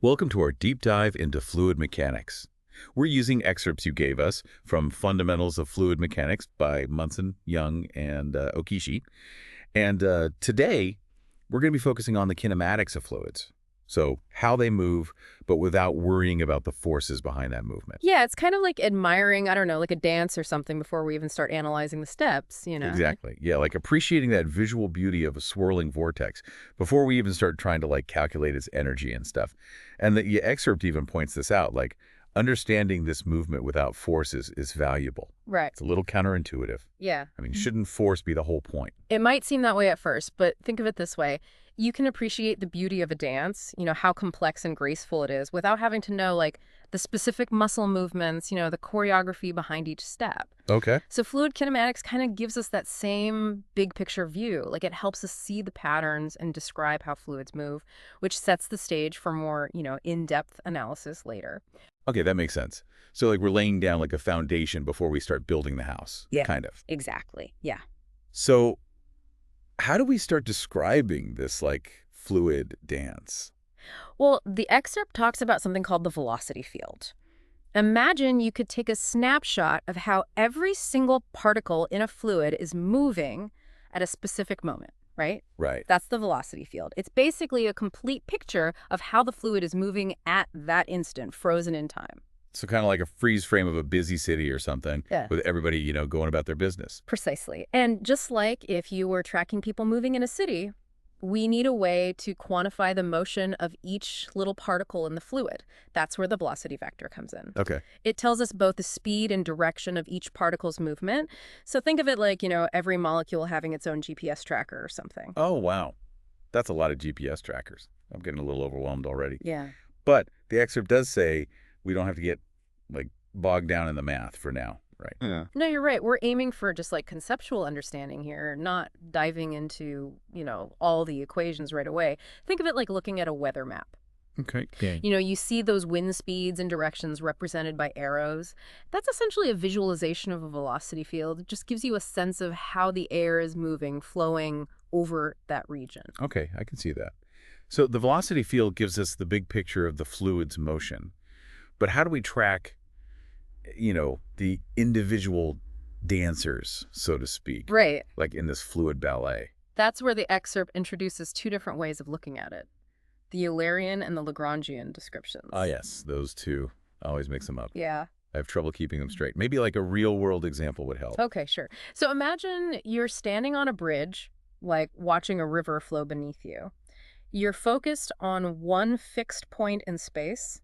Welcome to our deep dive into fluid mechanics. We're using excerpts you gave us from Fundamentals of Fluid Mechanics by Munson, Young, and Okiishi. And today, we're going to be focusing on the kinematics of fluids. So how they move, but without worrying about the forces behind that movement. Yeah, it's kind of like admiring, I don't know, like a dance or something before we even start analyzing the steps. Exactly. Yeah, like appreciating that visual beauty of a swirling vortex before we even start trying to calculate its energy and stuff. And the excerpt even points this out, like understanding this movement without forces is valuable. Right. It's a little counterintuitive. Yeah. I mean, shouldn't force be the whole point? It might seem that way at first, but think of it this way. You can appreciate the beauty of a dance, how complex and graceful it is, without having to know, the specific muscle movements, the choreography behind each step. Okay. So fluid kinematics kind of gives us that same big picture view. Like it helps us see the patterns and describe how fluids move, which sets the stage for more, in-depth analysis later. Okay, that makes sense. So we're laying down a foundation before we start building the house, Yeah, kind of. exactly. Yeah. So how do we start describing this fluid dance? Well, the excerpt talks about something called the velocity field. Imagine you could take a snapshot of how every single particle in a fluid is moving at a specific moment, right? Right. That's the velocity field. It's basically a complete picture of how the fluid is moving at that instant, frozen in time. So kind of like a freeze frame of a busy city or something Yeah. with everybody, going about their business. Precisely. And just like if you were tracking people moving in a city, we need a way to quantify the motion of each little particle in the fluid. That's where the velocity vector comes in. Okay. It tells us both the speed and direction of each particle's movement. So think of it like, every molecule having its own GPS tracker or something. Oh, wow. That's a lot of GPS trackers. I'm getting a little overwhelmed already. Yeah. But the excerpt does say we don't have to get bogged down in the math for now, right? Yeah. No, you're right. We're aiming for just conceptual understanding here, not diving into, all the equations right away. Think of it like looking at a weather map. Okay. Yeah. You see those wind speeds and directions represented by arrows. That's essentially a visualization of a velocity field. It just gives you a sense of how the air is moving, flowing over that region. Okay, I can see that. So the velocity field gives us the big picture of the fluid's motion. But how do we track, the individual dancers, so to speak, Right. like in this fluid ballet? That's where the excerpt introduces two different ways of looking at it. The Eulerian and the Lagrangian descriptions. Ah, yes, those two. I always mix them up. Yeah. I have trouble keeping them straight. Maybe a real-world example would help. Okay, sure. So imagine you're standing on a bridge, watching a river flow beneath you. You're focused on one fixed point in space,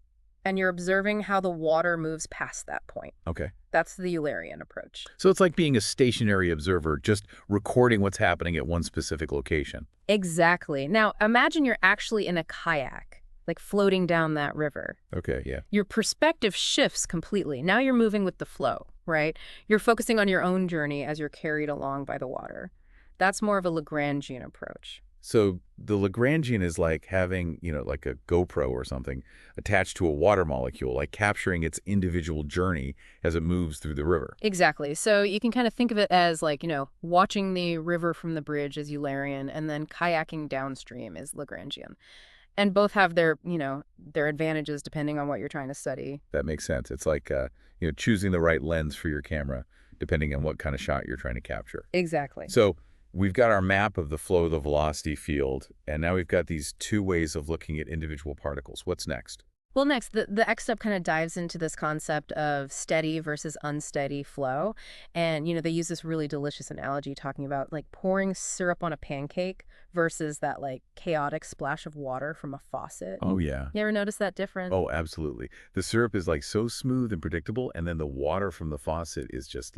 and you're observing how the water moves past that point. Okay. That's the Eulerian approach. So it's like being a stationary observer, just recording what's happening at one specific location. Exactly. Now, imagine you're actually in a kayak, floating down that river. Okay, yeah. Your perspective shifts completely. Now you're moving with the flow, right? You're focusing on your own journey as you're carried along by the water. That's more of a Lagrangian approach. So the Lagrangian is like having, a GoPro or something attached to a water molecule, capturing its individual journey as it moves through the river. Exactly. So you can kind of think of it as watching the river from the bridge is Eulerian and then kayaking downstream is Lagrangian. And both have their advantages depending on what you're trying to study. That makes sense. It's like, choosing the right lens for your camera, depending on what kind of shot you're trying to capture. Exactly. So we've got our map of the flow of the velocity field, and now we've got these two ways of looking at individual particles. What's next? Well, next, the excerpt kind of dives into this concept of steady versus unsteady flow. And, they use this really delicious analogy talking about pouring syrup on a pancake versus that chaotic splash of water from a faucet. Oh, yeah. You ever notice that difference? Oh, absolutely. The syrup is so smooth and predictable, and then the water from the faucet is just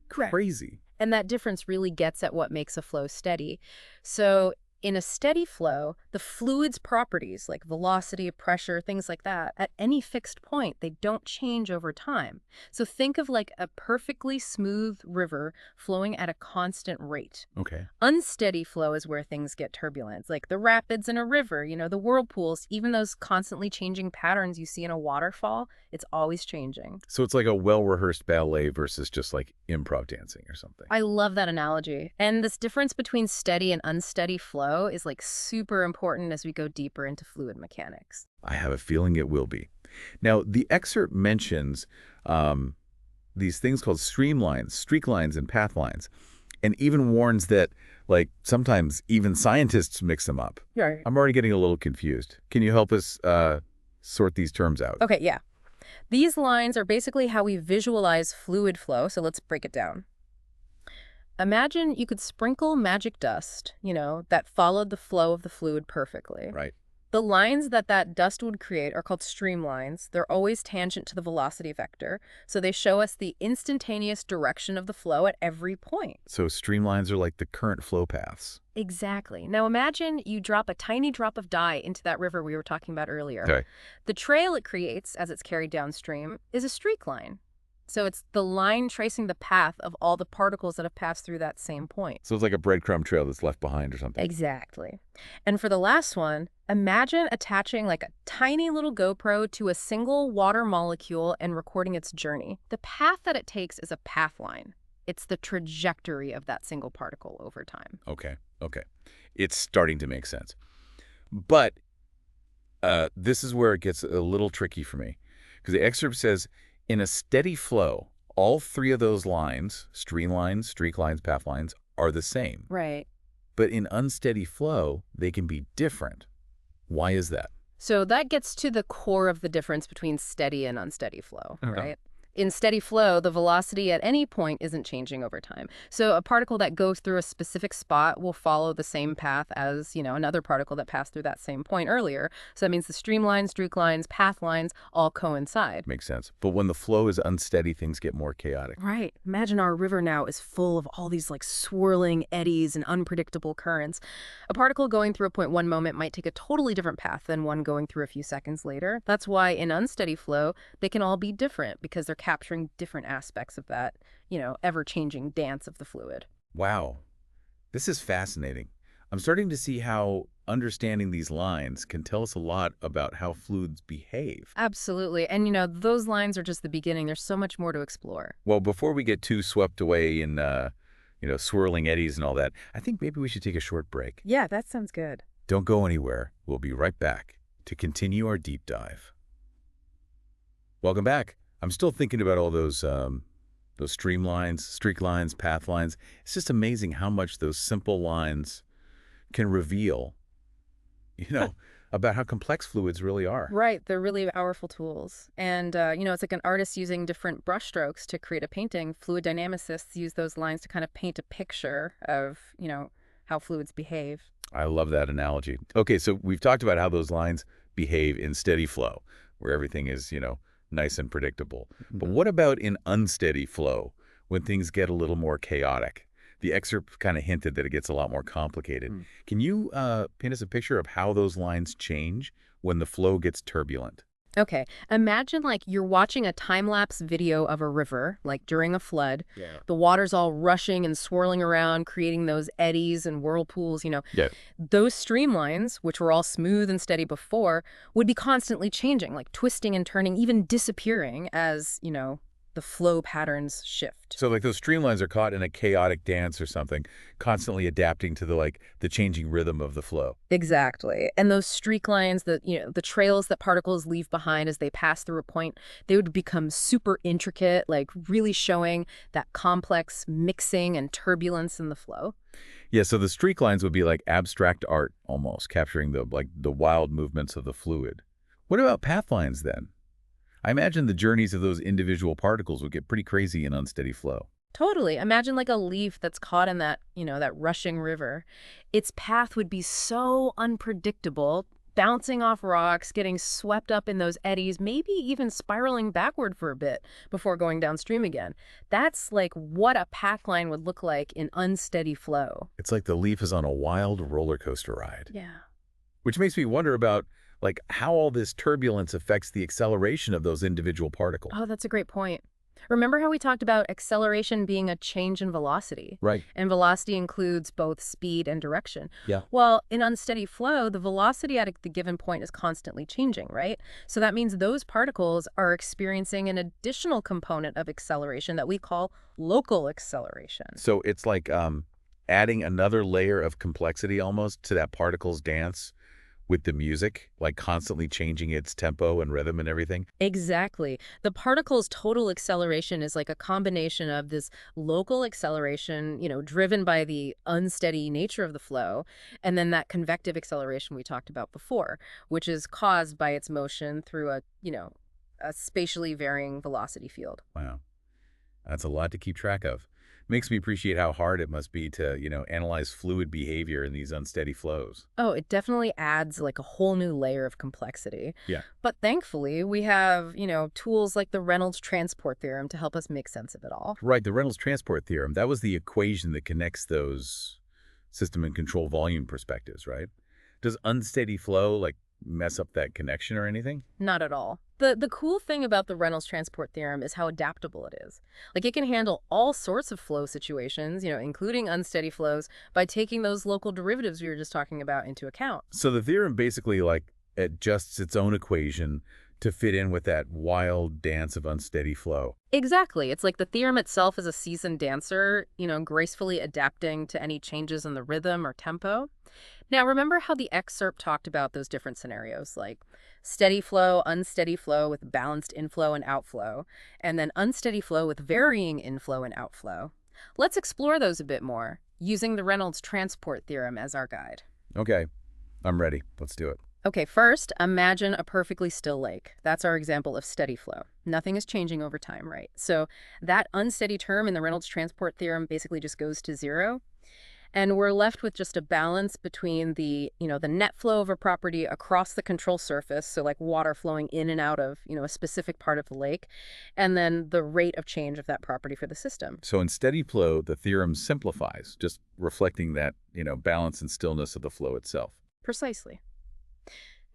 Correct. crazy. And that difference really gets at what makes a flow steady. So in a steady flow, the fluid's properties like velocity, pressure, things like that, at any fixed point, they don't change over time. So think of a perfectly smooth river flowing at a constant rate. Okay. Unsteady flow is where things get turbulent, like the rapids in a river, the whirlpools, even those constantly changing patterns you see in a waterfall, it's always changing. So it's like a well-rehearsed ballet versus just improv dancing or something. I love that analogy. And this difference between steady and unsteady flow is super important as we go deeper into fluid mechanics. I have a feeling it will be. Now, the excerpt mentions um, these things called streamlines, streak lines, and path lines, and even warns that, like, sometimes even scientists mix them up. Right. I'm already getting a little confused. Can you help us sort these terms out? Okay, yeah. These lines are basically how we visualize fluid flow, so let's break it down. Imagine you could sprinkle magic dust, that followed the flow of the fluid perfectly. Right. The lines that dust would create are called streamlines. They're always tangent to the velocity vector, so they show us the instantaneous direction of the flow at every point. So streamlines are like the current flow paths. Exactly. Now imagine you drop a tiny drop of dye into that river we were talking about earlier. Okay. The trail it creates as it's carried downstream is a streak line. So it's the line tracing the path of all the particles that have passed through that same point. So it's like a breadcrumb trail that's left behind or something. Exactly. And for the last one, imagine attaching like a tiny little GoPro to a single water molecule and recording its journey. The path that it takes is a path line. It's the trajectory of that single particle over time. Okay. Okay. It's starting to make sense. But this is where it gets a little tricky for me. Because the excerpt says, in a steady flow, all three of those lines, streamlines, streak lines, path lines, are the same. Right. But in unsteady flow, they can be different. Why is that? So that gets to the core of the difference between steady and unsteady flow, Okay. right? In steady flow, the velocity at any point isn't changing over time. So a particle that goes through a specific spot will follow the same path as, another particle that passed through that same point earlier. So that means the streamlines, streak lines, path lines all coincide. Makes sense. But when the flow is unsteady, things get more chaotic. Right. Imagine our river now is full of all these like swirling eddies and unpredictable currents. A particle going through a point one moment might take a totally different path than one going through a few seconds later. That's why in unsteady flow, they can all be different because they're capturing different aspects of that, ever-changing dance of the fluid. Wow. This is fascinating. I'm starting to see how understanding these lines can tell us a lot about how fluids behave. Absolutely. And, those lines are just the beginning. There's so much more to explore. Well, before we get too swept away in, swirling eddies and all that, I think maybe we should take a short break. Yeah, that sounds good. Don't go anywhere. We'll be right back to continue our deep dive. Welcome back. I'm still thinking about all those streamlines, streak lines, path lines. It's just amazing how much those simple lines can reveal, about how complex fluids really are. Right. They're really powerful tools. And, it's like an artist using different brushstrokes to create a painting. Fluid dynamicists use those lines to kind of paint a picture of, how fluids behave. I love that analogy. Okay, so we've talked about how those lines behave in steady flow, where everything is, nice and predictable. But what about in unsteady flow, when things get a little more chaotic? The excerpt kind of hinted that it gets a lot more complicated. Can you paint us a picture of how those lines change when the flow gets turbulent? Okay, imagine like you're watching a time-lapse video of a river, like during a flood. Yeah. The water's all rushing and swirling around, creating those eddies and whirlpools, Yeah. Those streamlines, which were all smooth and steady before, would be constantly changing, like twisting and turning, even disappearing as, the flow patterns shift. So like those streamlines are caught in a chaotic dance or something, constantly adapting to the changing rhythm of the flow. Exactly. And those streak lines, the trails that particles leave behind as they pass through a point, they would become super intricate, like really showing that complex mixing and turbulence in the flow. Yeah, so the streak lines would be like abstract art almost, capturing the wild movements of the fluid. What about path lines then? I imagine the journeys of those individual particles would get pretty crazy in unsteady flow. Totally. Imagine like a leaf that's caught in that, that rushing river. Its path would be so unpredictable, bouncing off rocks, getting swept up in those eddies, maybe even spiraling backward for a bit before going downstream again. That's like what a path line would look like in unsteady flow. It's like the leaf is on a wild roller coaster ride. Yeah. Which makes me wonder about how all this turbulence affects the acceleration of those individual particles. Oh, that's a great point. Remember how we talked about acceleration being a change in velocity? Right. And velocity includes both speed and direction. Yeah. Well, in unsteady flow, the velocity at the given point is constantly changing, right? So that means those particles are experiencing an additional component of acceleration that we call local acceleration. So it's like adding another layer of complexity almost to that particle's dance with the music, like constantly changing its tempo and rhythm and everything? Exactly. The particle's total acceleration is like a combination of this local acceleration, driven by the unsteady nature of the flow, and then that convective acceleration we talked about before, which is caused by its motion through a spatially varying velocity field. Wow. That's a lot to keep track of. Makes me appreciate how hard it must be to, analyze fluid behavior in these unsteady flows. Oh, it definitely adds like a whole new layer of complexity. Yeah. But thankfully, we have, tools like the Reynolds transport theorem to help us make sense of it all. Right, the Reynolds transport theorem, that was the equation that connects those system and control volume perspectives, right? Does unsteady flow, like, mess up that connection or anything? Not at all. The cool thing about the Reynolds transport theorem is how adaptable it is. Like it can handle all sorts of flow situations, including unsteady flows, by taking those local derivatives we were just talking about into account. So the theorem basically, like, adjusts its own equation to fit in with that wild dance of unsteady flow. Exactly. It's like the theorem itself is a seasoned dancer, gracefully adapting to any changes in the rhythm or tempo. Now, remember how the excerpt talked about those different scenarios, like steady flow, unsteady flow with balanced inflow and outflow, and then unsteady flow with varying inflow and outflow. Let's explore those a bit more, using the Reynolds transport theorem as our guide. Okay, I'm ready. Let's do it. Okay, first, imagine a perfectly still lake. That's our example of steady flow. Nothing is changing over time, right? So that unsteady term in the Reynolds transport theorem basically just goes to zero. And we're left with just a balance between the net flow of a property across the control surface, so like water flowing in and out of, a specific part of the lake, and then the rate of change of that property for the system. So in steady flow, the theorem simplifies, just reflecting that, balance and stillness of the flow itself. Precisely.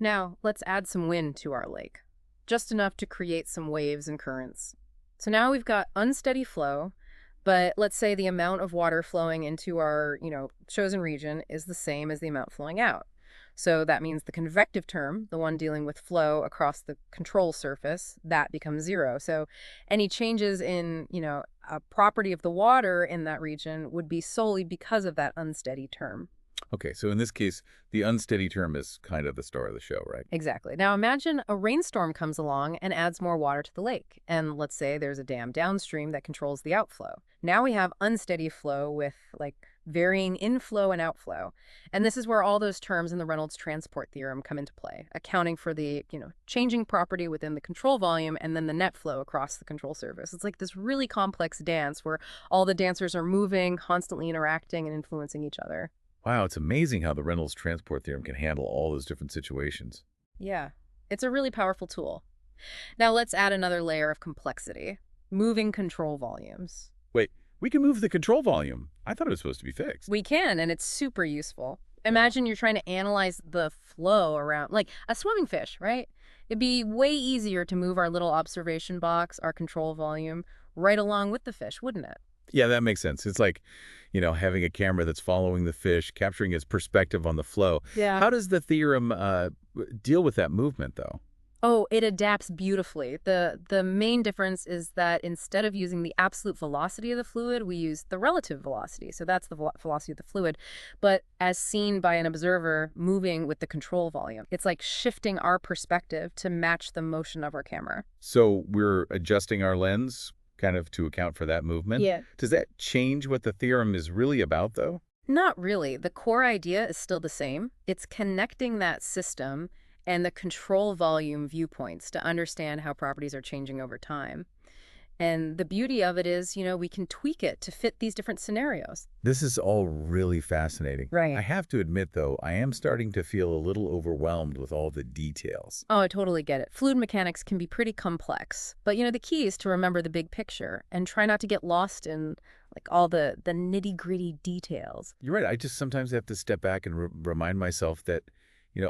Now, let's add some wind to our lake, just enough to create some waves and currents. So now we've got unsteady flow, but let's say the amount of water flowing into our, chosen region is the same as the amount flowing out. So that means the convective term, the one dealing with flow across the control surface, that becomes zero. So any changes in, a property of the water in that region would be solely because of that unsteady term. Okay, so in this case, the unsteady term is kind of the star of the show, right? Exactly. Now imagine a rainstorm comes along and adds more water to the lake. And let's say there's a dam downstream that controls the outflow. Now we have unsteady flow with like varying inflow and outflow. And this is where all those terms in the Reynolds transport theorem come into play, accounting for the, changing property within the control volume and then the net flow across the control surface. It's like this really complex dance where all the dancers are moving, constantly interacting and influencing each other. Wow, it's amazing how the Reynolds transport theorem can handle all those different situations. Yeah, it's a really powerful tool. Now let's add another layer of complexity, moving control volumes. Wait, we can move the control volume. I thought it was supposed to be fixed. We can, and it's super useful. Imagine you're trying to analyze the flow around, like a swimming fish, right? It'd be way easier to move our little observation box, our control volume, right along with the fish, wouldn't it? Yeah, that makes sense. It's like, having a camera that's following the fish, capturing its perspective on the flow. Yeah. How does the theorem deal with that movement, though? Oh, it adapts beautifully. The main difference is that instead of using the absolute velocity of the fluid, we use the relative velocity. So that's the velocity of the fluid, but as seen by an observer moving with the control volume. It's like shifting our perspective to match the motion of our camera. So we're adjusting our lens kind of to account for that movement? Yeah. Does that change what the theorem is really about, though? Not really. The core idea is still the same. It's connecting that system and the control volume viewpoints to understand how properties are changing over time. And the beauty of it is, we can tweak it to fit these different scenarios. This is all really fascinating. Right. I have to admit, though, I am starting to feel a little overwhelmed with all the details. Oh, I totally get it. Fluid mechanics can be pretty complex. But, the key is to remember the big picture and try not to get lost in like all the nitty-gritty details. You're right. I just sometimes have to step back and remind myself that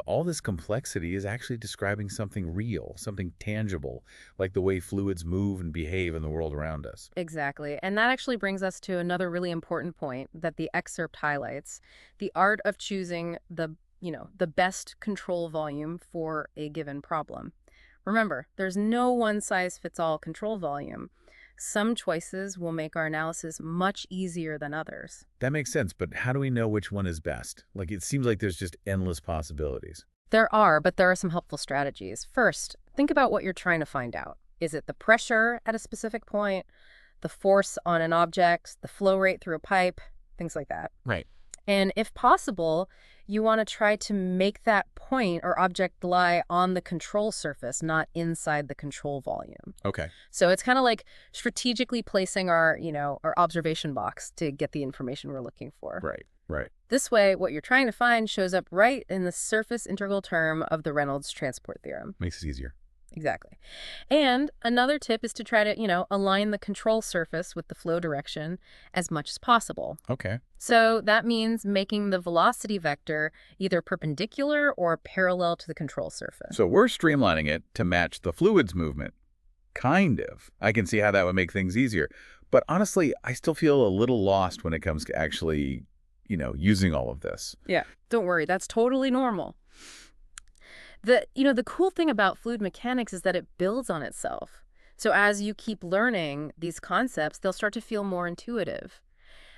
all this complexity is actually describing something real, something tangible, like the way fluids move and behave in the world around us. Exactly. And that actually brings us to another really important point that the excerpt highlights, the art of choosing the best control volume for a given problem. Remember, there's no one-size-fits-all control volume. Some choices will make our analysis much easier than others. That makes sense, but how do we know which one is best? Like, it seems like there's just endless possibilities. There are, but there are some helpful strategies. First, think about what you're trying to find out. Is it the pressure at a specific point, the force on an object, the flow rate through a pipe, things like that? Right. And if possible, you want to try to make that point or object lie on the control surface, not inside the control volume. Okay. So it's kind of like strategically placing our observation box to get the information we're looking for. Right. Right. This way, what you're trying to find shows up right in the surface integral term of the Reynolds transport theorem. Makes it easier. Exactly. And another tip is to try to, align the control surface with the flow direction as much as possible. Okay. So that means making the velocity vector either perpendicular or parallel to the control surface. So we're streamlining it to match the fluid's movement. Kind of. I can see how that would make things easier. But honestly, I still feel a little lost when it comes to actually, using all of this. Yeah, don't worry. That's totally normal. The cool thing about fluid mechanics is that it builds on itself. So as you keep learning these concepts, they'll start to feel more intuitive.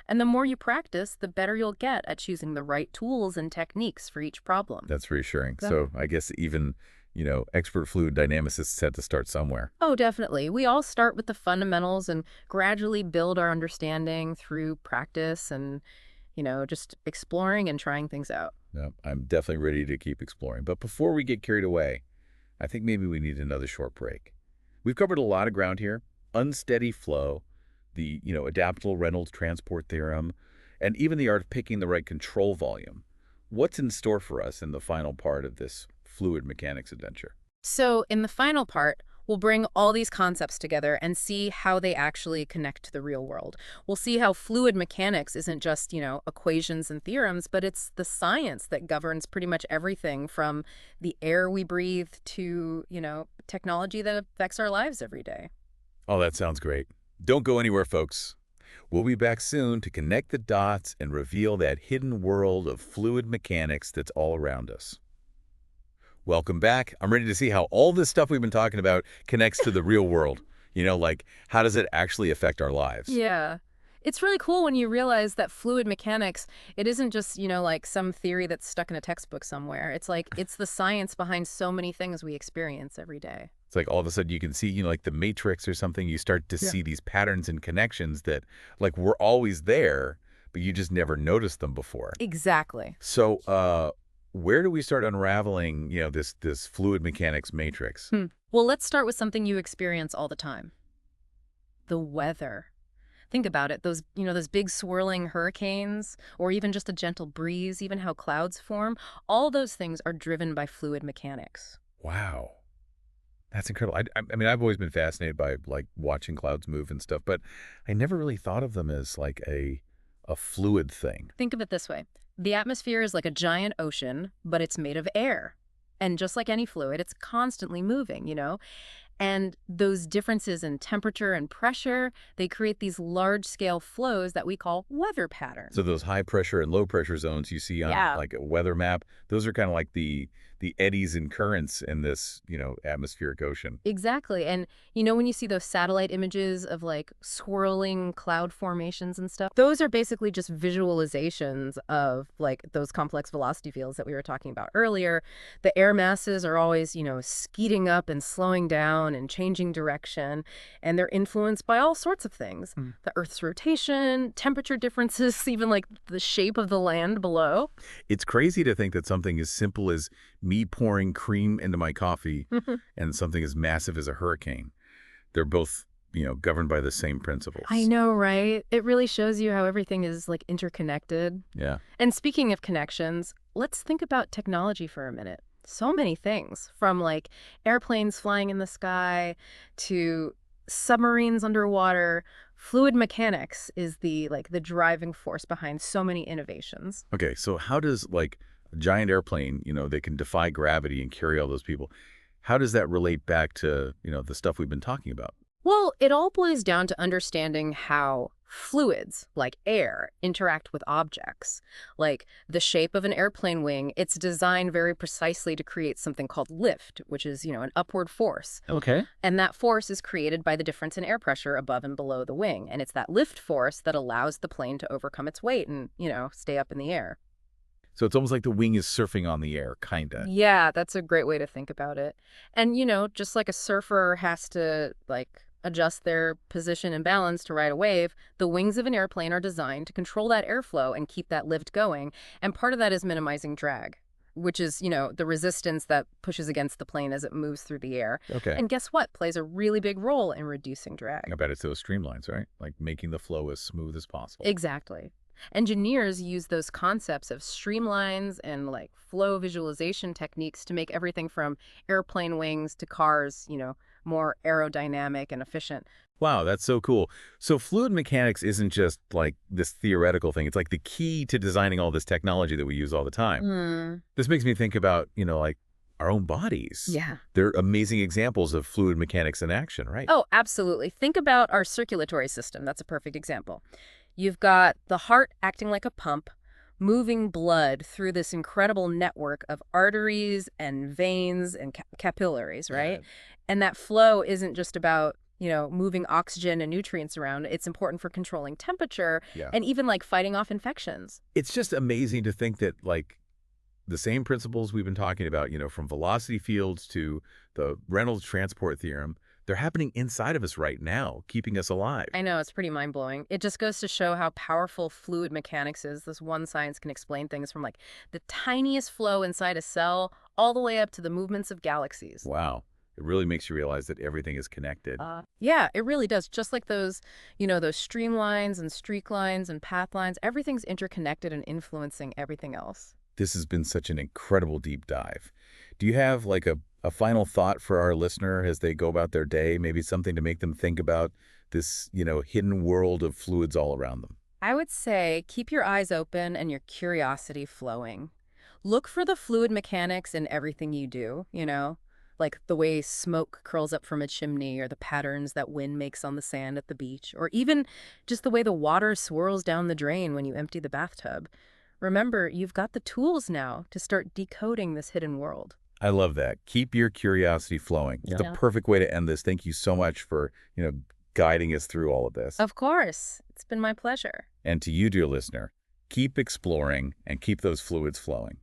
And the more you practice, the better you'll get at choosing the right tools and techniques for each problem. That's reassuring. Exactly. So I guess even, expert fluid dynamicists had to start somewhere. Oh, definitely. We all start with the fundamentals and gradually build our understanding through practice and, just exploring and trying things out. No, I'm definitely ready to keep exploring. But before we get carried away, I think maybe we need another short break. We've covered a lot of ground here. Unsteady flow, the, adaptable Reynolds transport theorem, and even the art of picking the right control volume. What's in store for us in the final part of this fluid mechanics adventure? So in the final part, we'll bring all these concepts together and see how they actually connect to the real world. We'll see how fluid mechanics isn't just, equations and theorems, but it's the science that governs pretty much everything from the air we breathe to, technology that affects our lives every day. Oh, that sounds great. Don't go anywhere, folks. We'll be back soon to connect the dots and reveal that hidden world of fluid mechanics that's all around us. Welcome back. I'm ready to see how all this stuff we've been talking about connects to the real world. Like how does it actually affect our lives? Yeah. It's really cool when you realize that fluid mechanics, it isn't just, like some theory that's stuck in a textbook somewhere. It's the science behind so many things we experience every day. It's like all of a sudden you can see, like the Matrix or something, you start to see these patterns and connections that like were always there, but you just never noticed them before. Exactly. So, where do we start unraveling, this fluid mechanics matrix? Well, let's start with something you experience all the time. The weather. Think about it. Those big swirling hurricanes, or even just a gentle breeze, even how clouds form, all those things are driven by fluid mechanics. Wow. That's incredible. I mean, I've always been fascinated by like watching clouds move and stuff, but I never really thought of them as like a fluid thing. Think of it this way. The atmosphere is like a giant ocean, but it's made of air. And just like any fluid, it's constantly moving, And those differences in temperature and pressure, they create these large-scale flows that we call weather patterns. So those high pressure and low pressure zones you see on like a weather map, those are kind of like the eddies and currents in this, atmospheric ocean. Exactly. And, when you see those satellite images of like swirling cloud formations and stuff, those are basically just visualizations of like those complex velocity fields that we were talking about earlier. The air masses are always, speeding up and slowing down and changing direction. And they're influenced by all sorts of things. The Earth's rotation, temperature differences, even like the shape of the land below. It's crazy to think that something as simple as me pouring cream into my coffee and something as massive as a hurricane, they're both, governed by the same principles. I know, right? It really shows you how everything is like interconnected. Yeah. And speaking of connections, let's think about technology for a minute. So many things, from like airplanes flying in the sky to submarines underwater. Fluid mechanics is the driving force behind so many innovations. Okay, so how does like a giant airplane, they can defy gravity and carry all those people. How does that relate back to, the stuff we've been talking about? Well, it all boils down to understanding how fluids, like air, interact with objects. Like the shape of an airplane wing, it's designed very precisely to create something called lift, which is, an upward force. Okay. And that force is created by the difference in air pressure above and below the wing. And it's that lift force that allows the plane to overcome its weight and, stay up in the air. So it's almost like the wing is surfing on the air, kinda. Yeah, that's a great way to think about it. And, just like a surfer has to, adjust their position and balance to ride a wave, the wings of an airplane are designed to control that airflow and keep that lift going. And part of that is minimizing drag, which is, the resistance that pushes against the plane as it moves through the air. Okay. And guess what? Plays a really big role in reducing drag. I bet it's those streamlines, right? Like making the flow as smooth as possible. Exactly. Engineers use those concepts of streamlines and flow visualization techniques to make everything from airplane wings to cars, more aerodynamic and efficient. Wow, that's so cool. So fluid mechanics isn't just like this theoretical thing. It's like the key to designing all this technology that we use all the time. Hmm. This makes me think about, like our own bodies. Yeah. They're amazing examples of fluid mechanics in action, right? Oh, absolutely. Think about our circulatory system. That's a perfect example. You've got the heart acting like a pump, moving blood through this incredible network of arteries and veins and capillaries, right? Yeah. And that flow isn't just about, moving oxygen and nutrients around. It's important for controlling temperature Yeah. and even fighting off infections. It's just amazing to think that the same principles we've been talking about, from velocity fields to the Reynolds transport theorem, they're happening inside of us right now, keeping us alive. I know, it's pretty mind-blowing. It just goes to show how powerful fluid mechanics is. This one science can explain things from the tiniest flow inside a cell all the way up to the movements of galaxies. Wow. It really makes you realize that everything is connected. Yeah, it really does. Just like those, those streamlines and streak lines and path lines, everything's interconnected and influencing everything else. This has been such an incredible deep dive. Do you have a final thought for our listener as they go about their day? Maybe something to make them think about this, hidden world of fluids all around them? I would say keep your eyes open and your curiosity flowing. Look for the fluid mechanics in everything you do, like the way smoke curls up from a chimney or the patterns that wind makes on the sand at the beach, or even just the way the water swirls down the drain when you empty the bathtub. Remember, you've got the tools now to start decoding this hidden world. I love that. Keep your curiosity flowing. It's the perfect way to end this. Thank you so much for, guiding us through all of this. Of course. It's been my pleasure. And to you, dear listener, keep exploring and keep those fluids flowing.